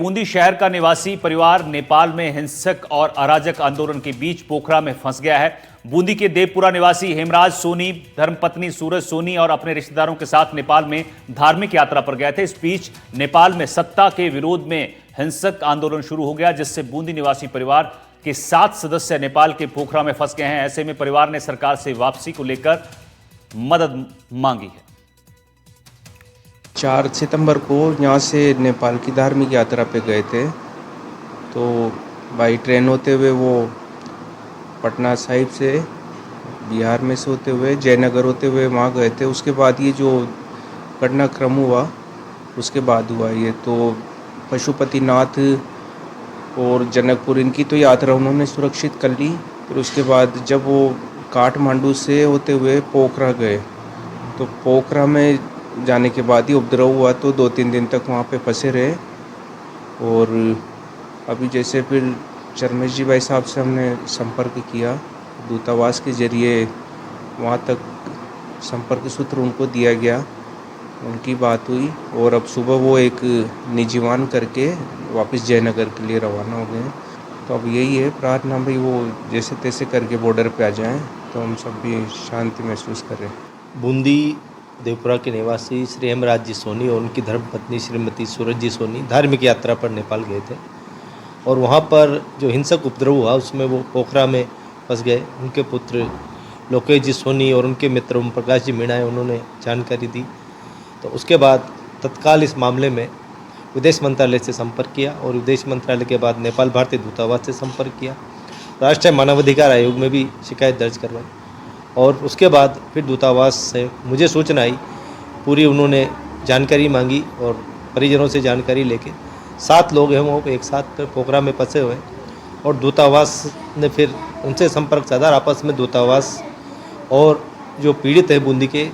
बूंदी शहर का निवासी परिवार नेपाल में हिंसक और अराजक आंदोलन के बीच पोखरा में फंस गया है। बूंदी के देवपुरा निवासी हेमराज सोनी धर्मपत्नी सूरज सोनी और अपने रिश्तेदारों के साथ नेपाल में धार्मिक यात्रा पर गए थे। इस बीच नेपाल में सत्ता के विरोध में हिंसक आंदोलन शुरू हो गया, जिससे बूंदी निवासी परिवार के 7 सदस्य नेपाल के पोखरा में फंस गए हैं। ऐसे में परिवार ने सरकार से वापसी को लेकर मदद मांगी है। 4 सितंबर को यहाँ से नेपाल की धार्मिक यात्रा पे गए थे, तो बाई ट्रेन होते हुए वो पटना साहिब से बिहार में से होते हुए जयनगर होते हुए वहाँ गए थे। उसके बाद ये जो घटनाक्रम हुआ उसके बाद हुआ ये, तो पशुपतिनाथ और जनकपुर इनकी तो यात्रा उन्होंने सुरक्षित कर ली। फिर उसके बाद जब वो काठमांडू से होते हुए पोखरा गए, तो पोखरा में जाने के बाद ही उपद्रव हुआ, तो 2-3 दिन तक वहाँ पे फंसे रहे। और अभी जैसे फिर चरमेश जी भाई साहब से हमने संपर्क किया, दूतावास के जरिए वहाँ तक संपर्क सूत्र उनको दिया गया, उनकी बात हुई और अब सुबह वो एक निजी वाहन करके वापस जयनगर के लिए रवाना हो गए। तो अब यही है प्रार्थना भाई वो जैसे तैसे करके बॉर्डर पे आ जाएं, तो हम सब भी शांति महसूस करें। बूंदी देवपुरा के निवासी श्री हेमराज जी सोनी और उनकी धर्मपत्नी श्रीमती सूरज जी सोनी धार्मिक यात्रा पर नेपाल गए थे और वहाँ पर जो हिंसक उपद्रव हुआ उसमें वो पोखरा में फंस गए। उनके पुत्र लोकेश जी सोनी और उनके मित्र ओम प्रकाश जी मीणा उन्होंने जानकारी दी। तो उसके बाद तत्काल इस मामले में विदेश मंत्रालय से संपर्क किया और विदेश मंत्रालय के बाद नेपाल भारतीय दूतावास से संपर्क किया, राष्ट्रीय मानवाधिकार आयोग में भी शिकायत दर्ज करवाई और उसके बाद फिर दूतावास से मुझे सूचना आई, पूरी उन्होंने जानकारी मांगी और परिजनों से जानकारी लेके 7 लोग हैं वो एक साथ पोखरा में फंसे हुए और दूतावास ने फिर उनसे संपर्क साधा। आपस में दूतावास और जो पीड़ित है बूंदी के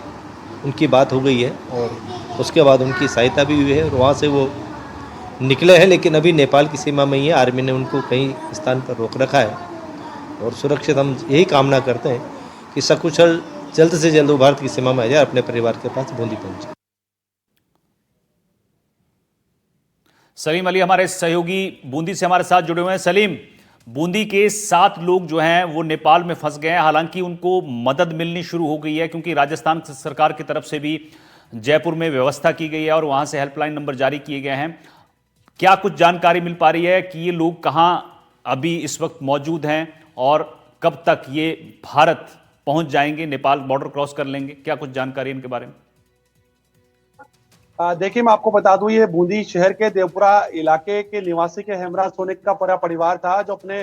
उनकी बात हो गई है और उसके बाद उनकी सहायता भी हुई है और वहाँ से वो निकले हैं, लेकिन अभी नेपाल की सीमा में ही है। आर्मी ने उनको कई स्थान पर रोक रखा है और सुरक्षित हम यही कामना करते हैं कि सकुशल जल्द से जल्द वो भारत की सीमा में आ जाए, अपने परिवार के पास बूंदी पहुंचे। सलीम अली हमारे सहयोगी बूंदी से हमारे साथ जुड़े हुए हैं। सलीम, बूंदी के 7 लोग जो हैं वो नेपाल में फंस गए हैं, हालांकि उनको मदद मिलनी शुरू हो गई है क्योंकि राजस्थान सरकार की तरफ से भी जयपुर में व्यवस्था की गई है और वहां से हेल्पलाइन नंबर जारी किए गए हैं। क्या कुछ जानकारी मिल पा रही है कि ये लोग कहां अभी इस वक्त मौजूद हैं और कब तक ये भारत पहुंच जाएंगे, नेपाल बॉर्डर क्रॉस कर लेंगे? क्या कुछ जानकारी इनके बारे में? देखिए, मैं आपको बता दूं, ये बूंदी शहर के देवपुरा इलाके के निवासी के हेमराज सोनी का पूरा परिवार था, जो अपने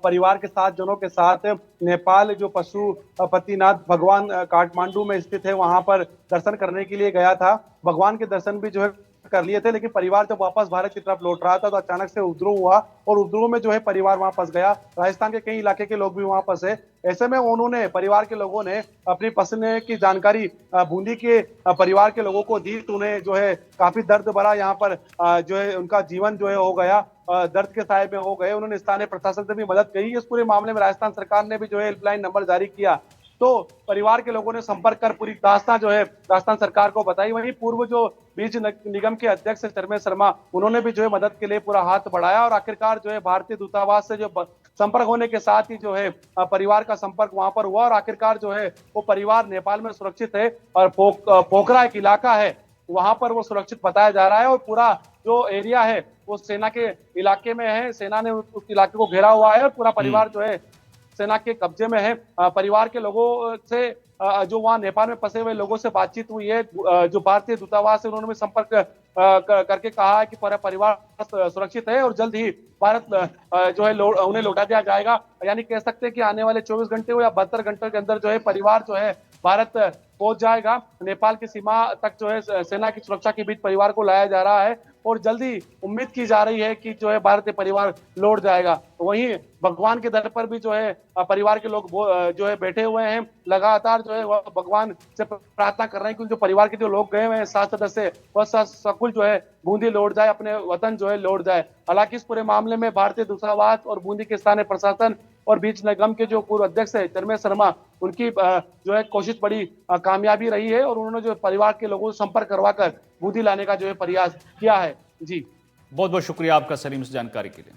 परिवार के 7 जनों के साथ नेपाल जो पशुपतिनाथ भगवान काठमांडू में स्थित है वहां पर दर्शन करने के लिए गया था। भगवान के दर्शन भी जो है कर लिए थे, लेकिन परिवार जब वापस भारत की तरफ लौट रहा था तो अचानक से उपद्रव हुआ और उपद्रव में जो है परिवार वहां फंस गया। राजस्थान के कई इलाके के लोग भी वहां फंसे। ऐसे में उन्होंने परिवार के लोगों ने अपनी फंसने की जानकारी बूंदी के परिवार के लोगों को दी, तो उन्हें जो है काफी दर्द भरा यहाँ पर जो है उनका जीवन जो है हो गया, दर्द के साए में हो गए। उन्होंने स्थानीय प्रशासन से भी मदद करी। इस पूरे मामले में राजस्थान सरकार ने भी जो है हेल्पलाइन नंबर जारी किया, तो परिवार के लोगों ने संपर्क कर पूरी दास्तां जो है राजस्थान सरकार को बताई। वहीं पूर्व जो बीज निगम के अध्यक्ष चरमेश शर्मा, उन्होंने भी जो है मदद के लिए पूरा हाथ बढ़ाया और आखिरकार जो है भारतीय दूतावास से जो संपर्क होने के साथ ही जो है परिवार का संपर्क वहां पर हुआ और आखिरकार जो है वो परिवार नेपाल में सुरक्षित है और पोखरा एक इलाका है वहां पर वो सुरक्षित बताया जा रहा है और पूरा जो एरिया है वो सेना के इलाके में है। सेना ने उस इलाके को घेरा हुआ है और पूरा परिवार जो है सेना के कब्जे में है। परिवार के लोगों से जो वहां नेपाल में फंसे हुए लोगों से बातचीत हुई है, जो भारतीय दूतावास है उन्होंने भी संपर्क करके कहा है कि पूरा परिवार सुरक्षित है और जल्द ही भारत जो है उन्हें लौटा दिया जाएगा। यानी कह सकते हैं कि आने वाले 24 घंटे या 72 घंटे के अंदर जो है परिवार जो है भारत पहुंच जाएगा। नेपाल की सीमा तक जो है सेना की सुरक्षा के बीच परिवार को लाया जा रहा है और जल्दी उम्मीद की जा रही है कि जो है भारतीय परिवार लौट जाएगा। वहीं भगवान के दर पर भी जो है परिवार के लोग जो है बैठे हुए हैं, लगातार जो है वह भगवान से प्रार्थना कर रहे हैं कि जो परिवार के जो लोग गए हुए हैं 7 सदस्य, वह सकुल जो है बूंदी लौट जाए, अपने वतन जो है लौट जाए। हालांकि इस पूरे मामले में भारतीय दूतावास और बूंदी के स्थानीय प्रशासन और बीच निगम के जो पूर्व अध्यक्ष है चरमेश शर्मा, उनकी जो है कोशिश बड़ी कामयाबी रही है और उन्होंने जो परिवार के लोगों से संपर्क करवाकर बूंदी लाने का जो है प्रयास किया है। जी बहुत बहुत शुक्रिया आपका सलीम इस जानकारी के लिए।